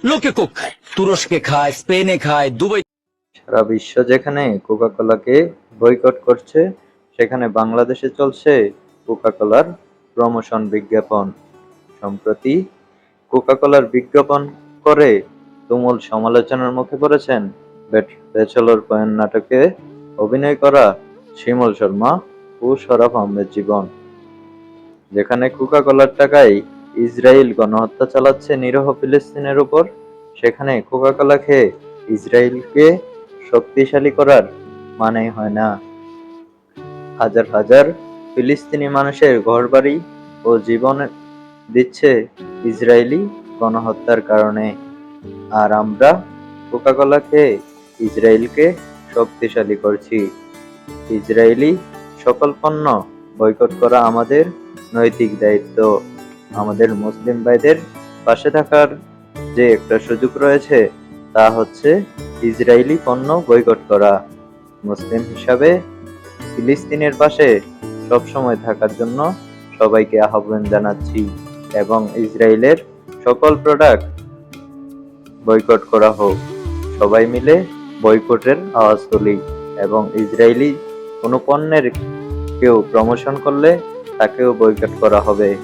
লোকে কোক খায়, তুরস্কে খায়, স্পেনে খায়, দুবাই। সারা বিশ্ব যেখানে কোকা-কোলাকে বয়কট করছে, সেখানে বাংলাদেশে চলছে কোকা-কোলার প্রমোশন বিজ্ঞাপন। সম্প্রতি কোকা-কোলার বিজ্ঞাপন করে তুমুল সমালোচনার মুখে পড়েছেন ব্যাচেলর পয়েন্ট নাটকে অভিনয় করা শিমুল শর্মা ও শরাফ আহমেদ জীবন। যেখানে কোকা-কোলার টাকায় ইসরায়েল গণহত্যা চালাচ্ছে নিরীহ ফিলিস্তিনের উপর, সেখানে কোকা-কোলা খেয়ে ইসরায়েলকে শক্তিশালী করার মানেই হয় না। হাজার হাজার ফিলিস্তিনি মানুষের ঘরবাড়ি ও জীবন দিচ্ছে ইসরায়েলি গণহত্যার কারণে, আর আমরা কোকা-কোলা খেয়ে ইসরায়েলকে শক্তিশালী করছি। ইসরায়েলি সকল পণ্য বয়কট করা আমাদের নৈতিক দায়িত্ব। আমাদের মুসলিম ভাইদের পাশে থাকার যে একটা সুযোগ রয়েছে, তা হচ্ছে ইসরায়েলি পণ্য বয়কট করা। মুসলিম হিসাবে ফিলিস্তিনের পাশে সবসময় থাকার জন্য সবাইকে আহ্বান জানাচ্ছি এবং ইসরায়েলের সকল প্রোডাক্ট বয়কট করা হোক। সবাই মিলে বয়কটের আওয়াজ তুলি এবং ইসরায়েলি কোনো পণ্যের কেউ প্রমোশন করলে তাকেও বয়কট করা হবে।